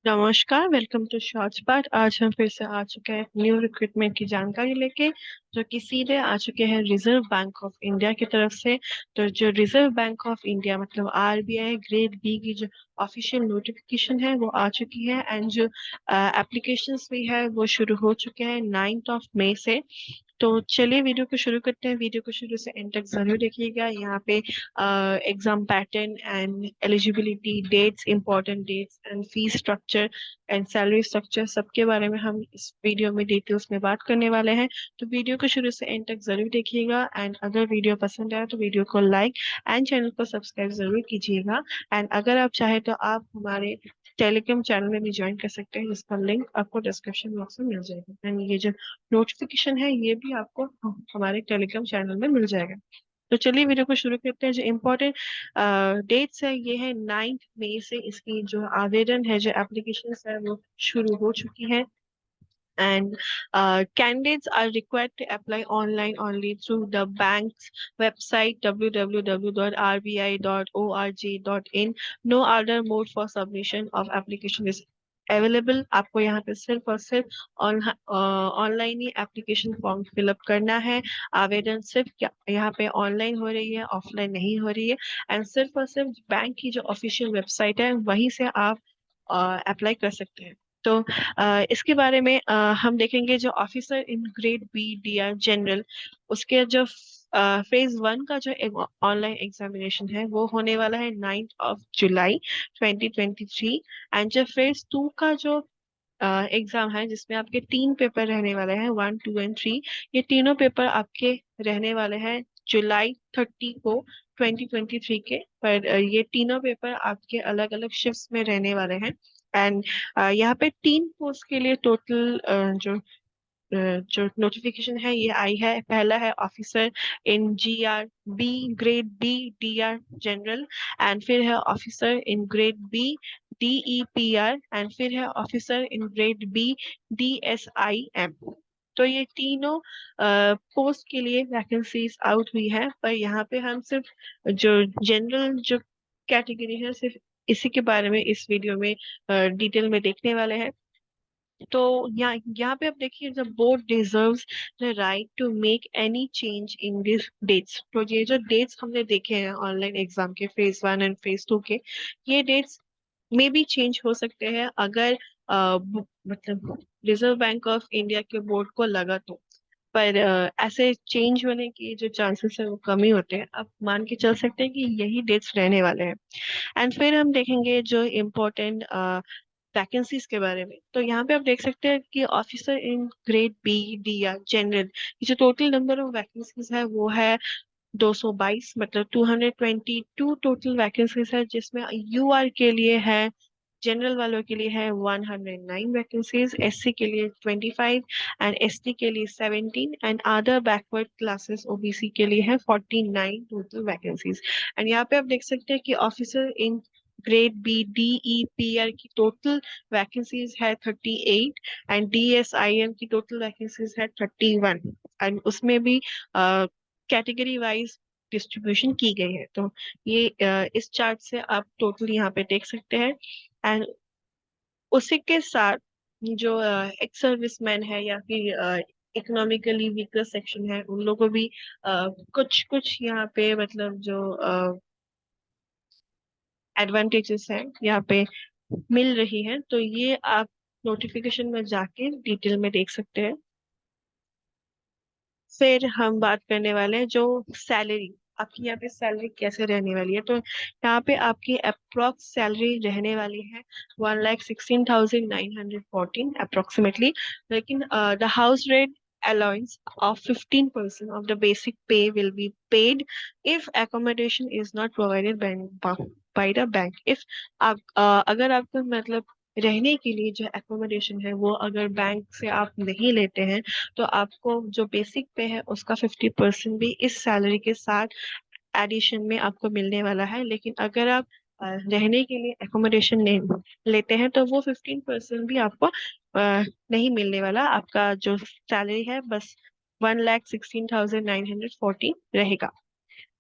नमस्कार, welcome to short spot. आज हम फिर से आ चुके हैं न्यू रिक्रूटमेंट की जानकारी लेके, जो कि सीधे आ चुके हैं रिजर्व बैंक ऑफ इंडिया की तरफ से। तो जो रिजर्व बैंक ऑफ इंडिया मतलब आरबीआई ग्रेड बी की जो ऑफिशियल नोटिफिकेशन है वो आ चुकी है, एंड जो एप्लीकेशंस भी है वो शुरू हो चुके हैं 9 मई से। तो चलिए वीडियो को शुरू करते हैं। वीडियो को शुरू से एंड तक जरूर देखिएगा। यहाँ पे exam pattern and eligibility dates, important dates and fees structure and salary structure सबके बारे में हम इस वीडियो में डिटेल्स में बात करने वाले हैं। तो वीडियो को शुरू से एंड तक जरूर देखिएगा, एंड अगर वीडियो पसंद आए तो वीडियो को लाइक एंड चैनल को सब्सक्राइब जरूर कीजिएगा। एंड अगर आप चाहे तो आप हमारे टेलीग्राम चैनल में भी ज्वाइन कर सकते हैं, जिसका लिंक आपको डिस्क्रिप्शन बॉक्स में मिल जाएगा। एंड ये जो नोटिफिकेशन है ये भी आपको हमारे टेलीग्राम चैनल में मिल जाएगा। तो चलिए वीडियो को शुरू करते हैं। जो इम्पोर्टेंट डेट्स है ये है 9 मई से इसकी जो आवेदन है, जो एप्लीकेशन है वो शुरू हो चुकी है। And candidates are required to apply online only through the bank's website www.rbi.org.in. No other mode for submission of application is available. आपको यहाँ पे सिर्फ और सिर्फ ऑनलाइन ही एप्लीकेशन फॉर्म फिलअप करना है। आवेदन सिर्फ यहाँ पे ऑनलाइन हो रही है, ऑफलाइन नहीं हो रही है। एंड सिर्फ और सिर्फ बैंक की जो ऑफिशियल वेबसाइट है वहीं से आप अप्लाई कर सकते हैं। तो इसके बारे में हम देखेंगे। जो officer in grade B D R general, उसके जो फेज 1 का जो ऑनलाइन एग्जामिनेशन है वो होने वाला है 9 जुलाई 2023। एंड जो फेज 2 का जो एग्जाम है जिसमें आपके 3 पेपर रहने वाले हैं, 1, 2 एंड 3, ये तीनों पेपर आपके रहने वाले हैं जुलाई 30 को 2023 के। पर ये तीनों पेपर आपके अलग अलग शिफ्ट्स में रहने वाले हैं। एंड यहाँ पे 3 पोस्ट के लिए टोटल जो नोटिफिकेशन है ये आई है। पहला है officer in G R B grade B D R general, and फिर है officer in grade B D E P R, and फिर है officer in grade B D S I M. तो ये तीनों पोस्ट के लिए वैकेंसीज आउट हुई है। पर यहाँ पे हम सिर्फ जो जनरल जो कैटेगरी है सिर्फ इसी के बारे में इस वीडियो में डिटेल में देखने वाले हैं। तो यहाँ पे आप देखिए, the board deserves the right to make any change in this dates. तो ये जो डेट्स हमने देखे हैं ऑनलाइन एग्जाम के फेज 1 एंड फेज 2 के, ये डेट्स में भी चेंज हो सकते हैं अगर मतलब रिजर्व बैंक ऑफ इंडिया के बोर्ड को लगा तो। पर ऐसे चेंज होने की जो चांसेस है वो कम ही होते हैं। आप मान के चल सकते हैं कि यही डेट्स रहने वाले हैं। एंड फिर हम देखेंगे जो इम्पोर्टेंट वैकेंसीज के बारे में। तो यहाँ पे आप देख सकते हैं कि officer in grade B D या जनरल, ये जो टोटल नंबर ऑफ वैकेंसीज है वो है 222, मतलब 222 टोटल वैकेंसीज है, जिसमें यूआर के लिए है, जनरल वालों के लिए है 109 वैकेंसीज, एससी के लिए 25 एंड एसटी के लिए 17 and other backward classes OBC के लिए है 49 टोटल वैकेंसीज। एंड यहाँ पे आप देख सकते हैं कि officer in grade B D E P R की टोटल वैकेंसीज है 38, and D S I M की टोटल वैकेंसीज है 31। एंड उसमें भी कैटेगरी वाइज डिस्ट्रीब्यूशन की गई है। तो ये इस चार्ट से आप टोटल यहाँ पे देख सकते हैं। एंड उसी के साथ जो एक्स सर्विसमैन है या फिर इकोनॉमिकली वीकर सेक्शन है, उन लोगों को भी कुछ कुछ यहाँ पे मतलब जो एडवांटेजेस हैं यहाँ पे मिल रही है। तो ये आप नोटिफिकेशन में जाके डिटेल में देख सकते हैं। फिर हम बात करने वाले हैं जो सैलरी, आपकी यहाँ पे सैलरी कैसे रहने वाली है। तो यहाँ पे आपकी अप्रोक्स सैलरी रहने वाली है 1,16,914 अप्रोक्सीमेटली। लेकिन the house rent allowance of 15% of the basic pay will be paid if accommodation is not provided by the bank. If अगर आपको मतलब रहने के लिए जो एकोमोडेशन है वो अगर बैंक से आप नहीं लेते हैं, तो आपको जो बेसिक पे है उसका 50% भी इस सैलरी के साथ एडिशन में आपको मिलने वाला है। लेकिन अगर आप रहने के लिए एकोमोडेशन नहीं लेते हैं तो वो 15% भी आपको नहीं मिलने वाला। आपका जो सैलरी है बस 1,16,914 रहेगा।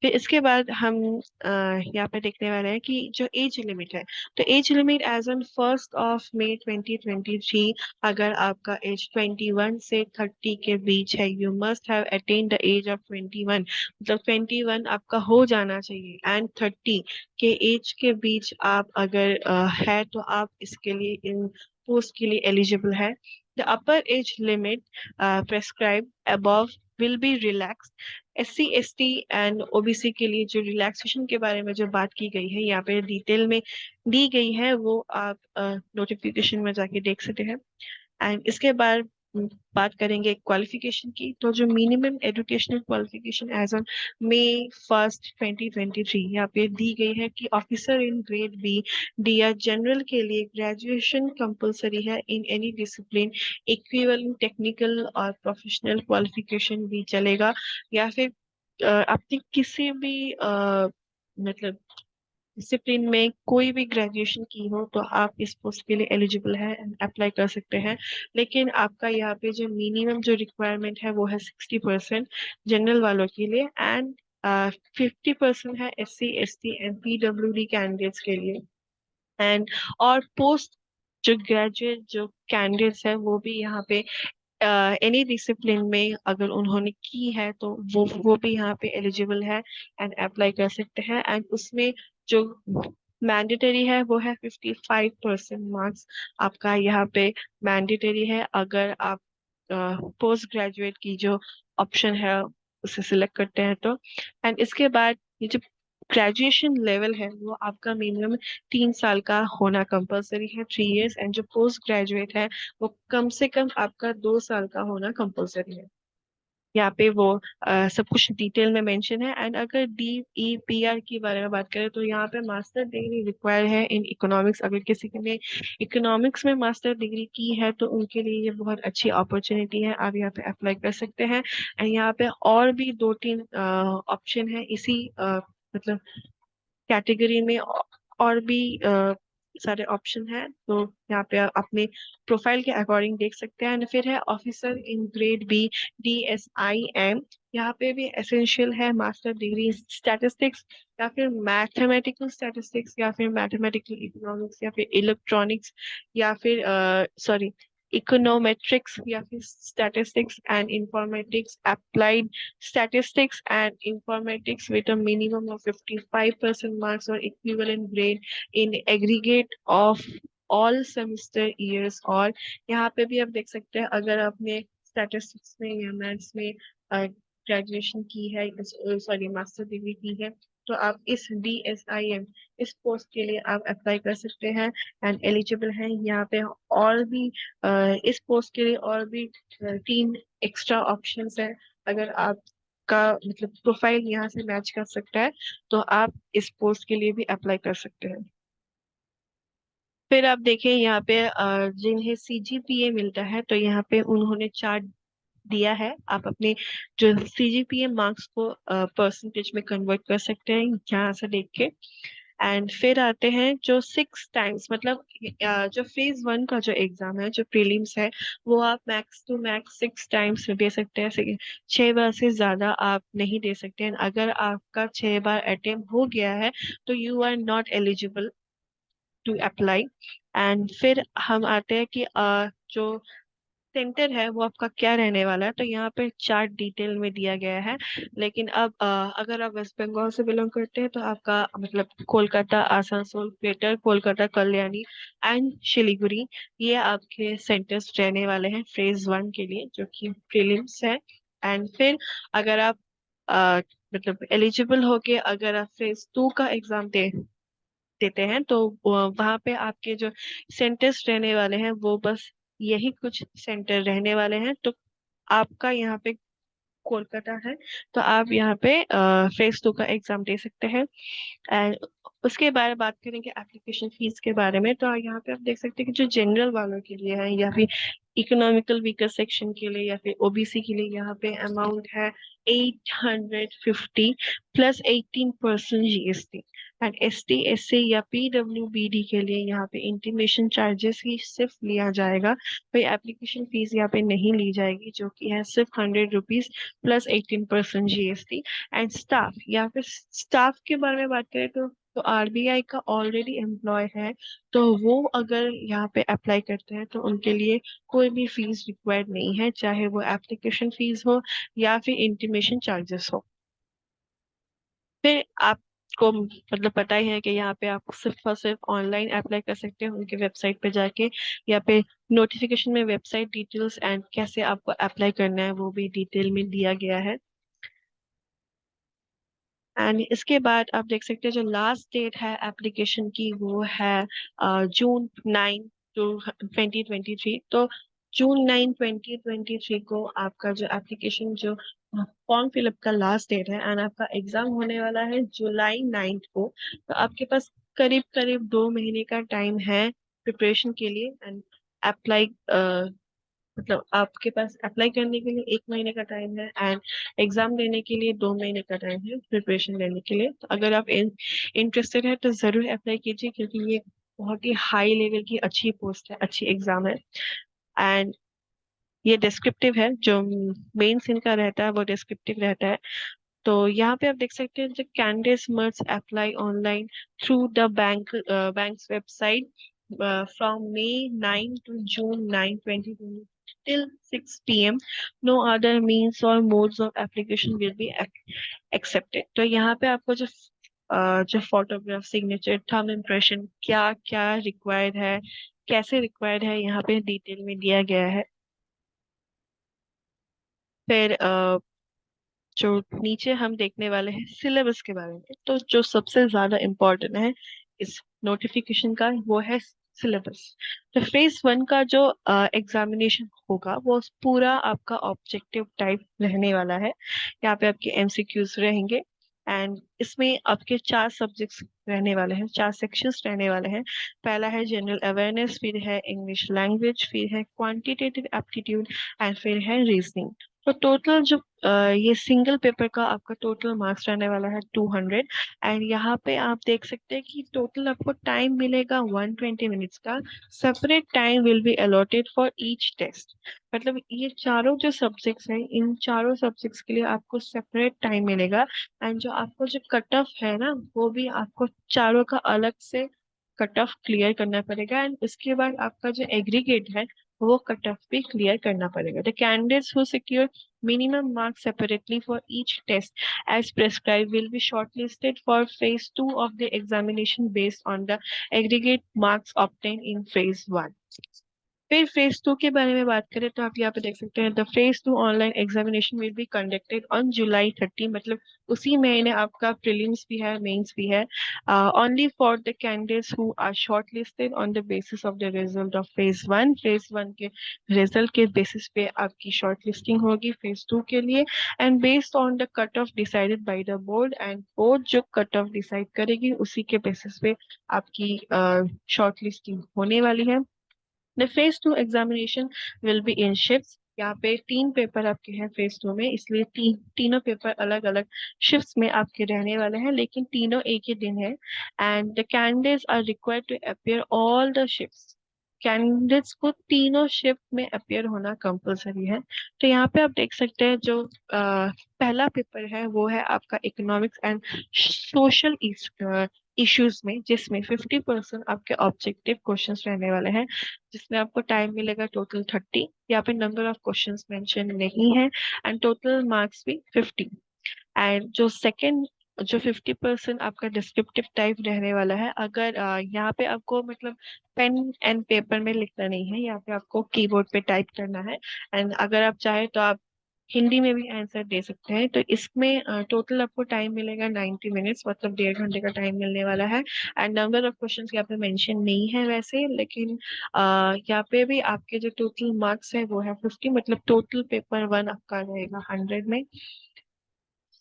फिर इसके बाद हम यहाँ पे देखने वाले हैं कि जो एज लिमिट है, तो एज लिमिट एज ऑन 1 2023, अगर आपका एज 21 से 30 के बीच है, you must have attain the age of 21, मतलब 21 आपका हो जाना चाहिए, एंड 30 के एज के बीच आप अगर है तो आप इसके लिए इन पोस्ट के लिए एलिजिबल है। The upper age limit prescribe above will be relaxed। SC ST and OBC के लिए जो रिलैक्सेशन के बारे में जो बात की गई है यहाँ पे डिटेल में दी गई है, वो आप नोटिफिकेशन में जाके देख सकते हैं। एंड इसके बाद बात करेंगे क्वालिफिकेशन की, तो जो minimum educational qualification age on May 1 2023 यहाँ पे दी गई है कि officer in grade B D या जनरल के लिए ग्रेजुएशन कंपलसरी है in any discipline, equivalent technical और प्रोफेशनल क्वालिफिकेशन भी चलेगा, या फिर आपने किसी भी मतलब डिसिप्लिन में कोई भी ग्रेजुएशन की हो तो आप इस पोस्ट के लिए एलिजिबल है एंड अप्लाई कर सकते हैं। लेकिन आपका यहाँ पे जो मिनिमम जो रिक्वायरमेंट है वो है 60% जनरल वालों के लिए, एंड 50% है SC ST and PWD candidates के लिए। एंड और पोस्ट जो ग्रेजुएट जो कैंडिडेट्स है वो भी यहाँ पे एनी डिसिप्लिन में अगर उन्होंने की है तो वो भी यहाँ पे एलिजिबल है एंड अप्लाई कर सकते हैं। एंड उसमें जो मैंडेटरी है वो है 55% मार्क्स आपका यहाँ पे मैंडेटरी है, अगर आप पोस्ट ग्रेजुएट की जो ऑप्शन है उसे सिलेक्ट करते हैं तो। एंड इसके बाद ये जो ग्रेजुएशन लेवल है वो आपका मिनिमम 3 साल का होना कंपलसरी है, 3 years, एंड जो पोस्ट ग्रेजुएट है वो कम से कम आपका 2 साल का होना कंपलसरी है। यहाँ पे वो सब कुछ डिटेल में मेंशन है। एंड अगर DEPR की बारे में बात करें तो यहाँ पे मास्टर डिग्री रिक्वायर्ड है इन इकोनॉमिक्स, अगर किसी ने इकोनॉमिक्स में मास्टर डिग्री की है तो उनके लिए ये बहुत अच्छी अपॉर्चुनिटी है, आप यहाँ पे अप्लाई कर सकते हैं। एंड यहाँ पे और भी 2-3 ऑप्शन है इसी मतलब कैटेगरी में, और भी सारे ऑप्शन हैं, तो यहाँ पे आप अपने प्रोफाइल के अकॉर्डिंग देख सकते हैं। एंड फिर है officer in grade B DSIM, यहाँ पे भी एसेंशियल है मास्टर डिग्री स्टैटिस्टिक्स या फिर मैथमेटिकल स्टैटिस्टिक्स या फिर मैथमेटिकल इकोनॉमिक्स या फिर इलेक्ट्रॉनिक्स या फिर सॉरी इकोनोमेट्रिक्स या फिर statistics and informatics, applied statistics and informatics with a minimum of 55% marks or equivalent grade in aggregate of all semester years। और यहाँ पे भी आप देख सकते हैं अगर आपने स्टैटिस्टिक्स में या मैथ्स में ग्रेजुएशन की है, सॉरी मास्टर डिग्री की है, तो आप इस DSIM इस पोस्ट के लिए आप अप्लाई कर सकते हैं एंड एलिजिबल हैं। यहाँ पे और भी इस पोस्ट के लिए और भी 3 एक्स्ट्रा ऑप्शंस है, अगर आप का मतलब प्रोफाइल यहाँ से मैच कर सकता है तो आप इस पोस्ट के लिए भी अप्लाई कर सकते हैं। फिर आप देखें यहाँ पे जिन्हें CGPA मिलता है तो यहाँ पे उन्होंने चार्ट दिया है, आप अपने जो CGPA मार्क्स को परसेंटेज में कन्वर्ट कर सकते हैं यहाँ से देख के। एंड फिर आते हैं जो 6 टाइम्स मतलब जो फेज 1 का जो एग्जाम है जो प्रीलिम्स है वो आप मैक्स टू मैक्स 6 टाइम्स दे सकते हैं, 6 बार से ज्यादा आप नहीं दे सकते हैं। अगर आपका 6 बार अटेम्प्ट हो गया है तो you are not eligible to apply. And फिर हम आते हैं कि जो सेंटर है वो आपका क्या रहने वाला है, तो यहाँ पे चार्ट डिटेल में दिया गया है। लेकिन अब अगर आप वेस्ट बंगाल से बिलोंग करते हैं तो आपका मतलब कोलकाता, आसनसोल, ग्रेटर कोलकाता, कल्याणी एंड शिलीगुड़ी, ये आपके सेंटर्स रहने वाले हैं फेज 1 के लिए जो कि प्रीलिम्स है। एंड फिर अगर आप अ, मतलब एलिजिबल होके अगर आप फेज 2 का एग्जाम देते हैं तो वहाँ पे आपके जो सेंटर्स रहने वाले हैं वो बस यही कुछ सेंटर रहने वाले हैं। तो आपका यहाँ पे कोलकाता है तो आप यहाँ पे फेज 2 का एग्जाम दे सकते हैं। एंड उसके बारे में बात करेंगे एप्लीकेशन फीस के बारे में, तो यहाँ पे आप देख सकते हैं कि जो जनरल वालों के लिए है या फिर इकोनॉमिकल वीकर सेक्शन के लिए या फिर OBC के लिए यहाँ पे अमाउंट है 850 plus 18% GST। And ST SC या PWBD के लिए यहाँ पे इंटीमेशन चार्जेस ही सिर्फ लिया जाएगा, कोई एप्लीकेशन फीस यहाँ पे नहीं ली जाएगी, जो कि है सिर्फ 100 rupees plus 18% GST। And staff, यहाँ पे स्टाफ के बारे में बात करें तो RBI का ऑलरेडी एम्प्लॉय है, तो वो अगर यहाँ पे अप्लाई करते हैं तो उनके लिए कोई भी फीस रिक्वायर्ड नहीं है, चाहे वो एप्लीकेशन फीस हो या फिर इंटीमेशन चार्जेस हो। फिर आपको मतलब पता ही है कि यहाँ पे आप सिर्फ और सिर्फ ऑनलाइन अप्लाई कर सकते हैं उनके वेबसाइट पे जाके, या पे नोटिफिकेशन में वेबसाइट डिटेल्स एंड कैसे आपको अप्लाई करना है वो भी डिटेल में दिया गया है। एंड इसके बाद आप देख सकते हैं जो लास्ट डेट है एप्लीकेशन की वो है June 9 2023। तो June 9 2023 को आपका जो एप्लीकेशन जो फॉर्म फिलअप का लास्ट डेट है, एंड आपका एग्जाम होने वाला है July 9 को। तो आपके पास करीब करीब 2 महीने का टाइम है प्रिपरेशन के लिए। एंड अप्लाई मतलब आपके पास अप्लाई करने के लिए 1 महीने का टाइम है, एंड एग्जाम देने के लिए 2 महीने का टाइम है प्रिपरेशन लेने के लिए। तो अगर आप इंटरेस्टेड है तो जरूर अप्लाई कीजिए, क्योंकि ये बहुत ही हाई लेवल की अच्छी पोस्ट है, अच्छी एग्जाम है। एंड ये डिस्क्रिप्टिव है, जो मेंस इनका रहता है वो डिस्क्रिप्टिव रहता है। तो यहाँ पे आप देख सकते हैं जो candidates must apply online through the banks website from May 9 to June 9 2020 till 6 p.m. No other means or modes of application will be accepted। तो यहाँ पे आपको जो फोटोग्राफ, सिग्नेचर, थंब इम्प्रेशन, क्या क्या रिक्वायर्ड है, कैसे रिक्वायर्ड है, यहाँ पे डिटेल में दिया गया है। फिर जो नीचे हम देखने वाले हैं सिलेबस के बारे में, तो जो सबसे ज्यादा इम्पोर्टेंट है इस नोटिफिकेशन का वो है सिलेबस। तो फेज 1 का जो एग्जामिनेशन होगा वो पूरा आपका ऑब्जेक्टिव टाइप रहने वाला है। यहाँ पे आपके MCQs रहेंगे, एंड इसमें आपके 4 सब्जेक्ट्स रहने वाले हैं, 4 सेक्शंस रहने वाले हैं। पहला है जनरल अवेयरनेस, फिर है इंग्लिश लैंग्वेज, फिर है क्वांटिटेटिव एप्टीट्यूड, एंड फिर है रीजनिंग। तो टोटल जो ये सिंगल पेपर का आपका टोटल मार्क्स रहने वाला है 200। एंड यहाँ पे आप देख सकते हैं कि टोटल आपको टाइम मिलेगा 120 मिनट्स का। Separate time will be allotted for each test. मतलब ये चारों जो सब्जेक्ट्स हैं, इन चारों सब्जेक्ट्स के लिए आपको सेपरेट टाइम मिलेगा। एंड जो आपको जो कट ऑफ है ना, वो भी आपको चारों का अलग से कट ऑफ क्लियर करना पड़ेगा। एंड उसके बाद आपका जो एग्रीगेट है वो कट ऑफ भी क्लियर करना पड़ेगा। The candidates who secure minimum marks separately for each test as prescribed will be shortlisted for phase 2 of the examination based on the aggregate marks obtained in phase 1। फिर phase 2 के बारे में बात करें तो आप यहाँ पे देख सकते हैं the phase 2 online examination will be conducted on July 30। मतलब उसी महीने आपका प्रीलिम्स भी है, मेंस भी है। Only for the candidates who are shortlisted on the basis of the result of phase 1। Phase 1 के रिजल्ट के बेसिस पे आपकी शॉर्टलिस्टिंग होगी फेज 2 के लिए, and based on the cut off decided by the board. And board जो cut off decide करेगी उसी के बेसिस पे आपकी शॉर्टलिस्टिंग होने वाली है। The phase 2 examination will be in shifts। यहाँ पे 3 पेपर आपके हैं फेज 2 में, इसलिए तीनों पेपर अलग अलग शिफ्ट्स में आपके रहने वाले हैं, लेकिन तीनों एक ही दिन है। And the candidates are required to appear all the shifts. Candidates को तीनों शिफ्ट में अपियर होना कंपलसरी है। तो यहाँ पे आप देख सकते हैं जो पहला पेपर है वो है आपका इकोनॉमिक्स एंड सोशल इश्यूज में, जिसमें 50% आपके ऑब्जेक्टिव क्वेश्चंस रहने वाले हैं, जिसमें आपको टाइम मिलेगा टोटल 30। यहाँ पे नंबर ऑफ क्वेश्चंस मेंशन नहीं है, एंड टोटल मार्क्स भी 50। एंड जो सेकंड जो 50% आपका डिस्क्रिप्टिव टाइप रहने वाला है, अगर यहाँ पे आपको मतलब पेन एंड पेपर में लिखना नहीं है, यहाँ पे आपको कीबोर्ड पे टाइप करना है। एंड अगर आप चाहे तो आप हिंदी में भी आंसर दे सकते हैं। तो इसमें टोटल आपको टाइम मिलेगा 90 मिनट्स, मतलब 1.5 घंटे का टाइम मिलने वाला है। एंड नंबर ऑफ क्वेश्चंस यहाँ पे मेंशन नहीं है वैसे, लेकिन यहाँ पे भी आपके जो टोटल मार्क्स है वो है 50, मतलब टोटल पेपर 1 आपका रहेगा 100 में।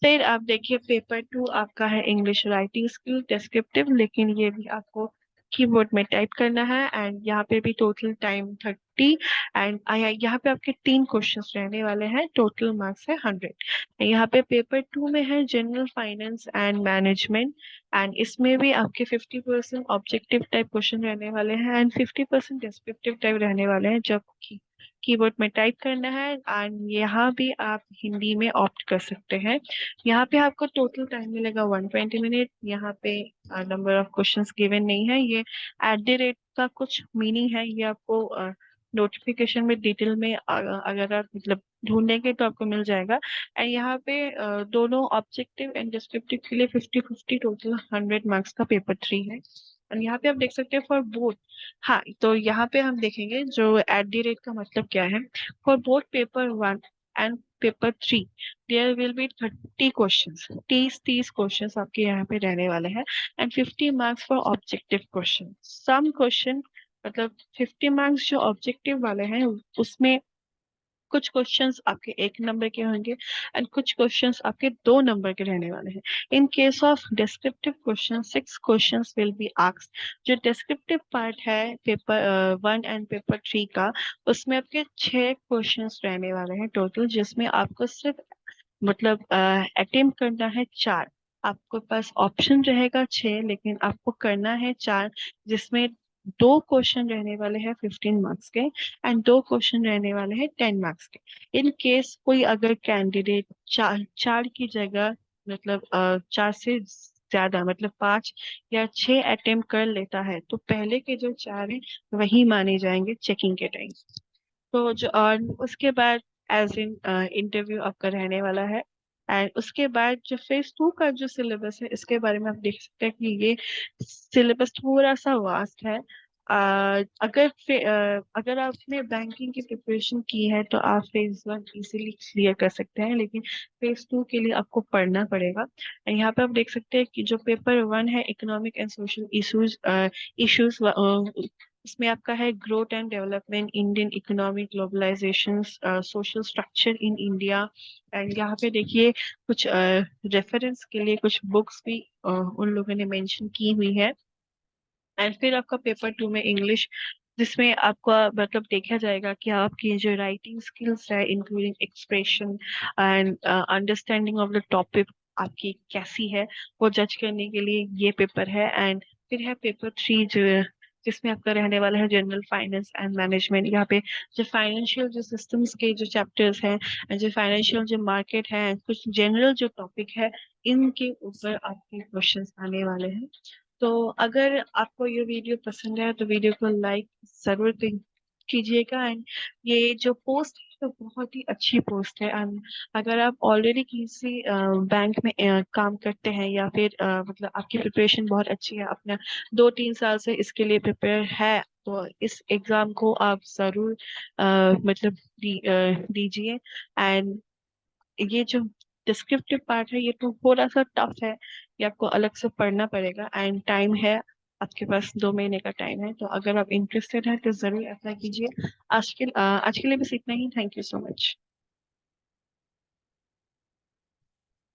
फिर आप देखिए पेपर 2 आपका है इंग्लिश राइटिंग स्किल डिस्क्रिप्टिव, लेकिन ये भी आपको कीबोर्ड में टाइप करना है। एंड यहाँ पे भी टोटल टाइम 30। एंड यहाँ पे आपके 3 क्वेश्चंस रहने वाले हैं, टोटल मार्क्स है 100। यहाँ पे पेपर 2 में है general finance and management. And इसमें भी आपके 50% ऑब्जेक्टिव टाइप क्वेश्चन रहने वाले हैं एंड 50% डिस्क्रिप्टिव टाइप रहने वाले हैं, जबकि कीबोर्ड में टाइप करना है। एंड यहाँ भी आप हिंदी में ऑप्ट कर सकते हैं। यहाँ पे आपको टोटल टाइम मिलेगा 120 मिनट। यहाँ पे नंबर ऑफ क्वेश्चंस गिवन नहीं है, ये @ का कुछ मीनिंग है, ये आपको नोटिफिकेशन में डिटेल में अगर आप मतलब ढूंढेंगे तो आपको मिल जाएगा। एंड यहाँ पे दोनों ऑब्जेक्टिव एंड डिस्क्रिप्टिव के लिए 50-50, टोटल 100 मार्क्स का पेपर 3 है। और यहाँ पे आप देख सकते हैं फॉर बोथ। हाँ, तो यहाँ पे हम देखेंगे जो @ का मतलब क्या है। For both paper 1 and paper 3 there will be 30 questions, 30 questions आपके यहाँ पे रहने वाले हैं। And 50 marks for objective question. Some question मतलब 50 मार्क्स जो ऑब्जेक्टिव वाले हैं उसमें कुछ क्वेश्चंस आपके 1 नंबर के होंगे एंड कुछ क्वेश्चंस आपके 2 नंबर के रहने वाले हैं। In case of descriptive question 6 questions will be asked. जो डिस्क्रिप्टिव पार्ट है पेपर 1 एंड पेपर 3 का, उसमें आपके 6 क्वेश्चंस रहने वाले हैं टोटल, जिसमें आपको सिर्फ मतलब अटेम्प्ट करना है 4। आपके पास ऑप्शन रहेगा 6, लेकिन आपको करना है 4, जिसमें 2 क्वेश्चन रहने वाले हैं 15 मार्क्स के एंड 2 क्वेश्चन रहने वाले हैं 10 मार्क्स के। इन केस कोई अगर कैंडिडेट 4 की जगह मतलब 4 से ज्यादा मतलब 5 या 6 अटेम्प्ट कर लेता है, तो पहले के जो 4 हैं वही माने जाएंगे चेकिंग के टाइम। तो जो और उसके बाद एज इन इंटरव्यू आपका रहने वाला है। एंड उसके बाद जो फेज 2 का जो सिलेबस है, इसके बारे में आप देख सकते हैं कि ये सिलेबस थोड़ा सा वास्ट है। अगर आपने बैंकिंग की प्रिपरेशन की है तो आप फेज 1 इजीली क्लियर कर सकते हैं, लेकिन फेज 2 के लिए आपको पढ़ना पड़ेगा। यहाँ पे आप देख सकते हैं कि जो पेपर 1 है economic and social issues issues इसमें आपका है growth and development, Indian economy, globalisation, social structure in India. And यहाँ पे देखिए कुछ रेफरेंस के लिए कुछ बुक्स भी उन लोगों ने मेंशन की हुई है। एंड फिर आपका पेपर 2 में इंग्लिश, जिसमें आपका मतलब देखा जाएगा कि आपकी जो राइटिंग स्किल्स है including expression and understanding of the topic आपकी कैसी है, वो जज करने के लिए ये पेपर है। एंड फिर है पेपर 3 जो जिसमें आपका रहने वाला है जनरल फाइनेंस एंड मैनेजमेंट। यहाँ पे जो फाइनेंशियल जो सिस्टम्स के जो चैप्टर्स हैं, जो फाइनेंशियल जो मार्केट है, कुछ जनरल जो टॉपिक है, इनके ऊपर आपके क्वेश्चंस आने वाले हैं। तो अगर आपको ये वीडियो पसंद है तो वीडियो को लाइक जरूर कीजिएगा। एंड ये जो पोस्ट है तो बहुत ही अच्छी पोस्ट है। एंड अगर आप ऑलरेडी किसी बैंक में काम करते हैं या फिर मतलब आपकी प्रिपरेशन बहुत अच्छी है, अपना 2-3 साल से इसके लिए प्रिपेयर है, तो इस एग्जाम को आप जरूर मतलब दीजिए। एंड ये जो डिस्क्रिप्टिव पार्ट है ये तो थोड़ा सा टफ है, ये आपको अलग से पढ़ना पड़ेगा। एंड टाइम है आपके पास, 2 महीने का टाइम है, तो अगर आप इंटरेस्टेड हैं तो जरूर अप्लाई कीजिए। आज के लिए बस इतना ही। Thank you so much.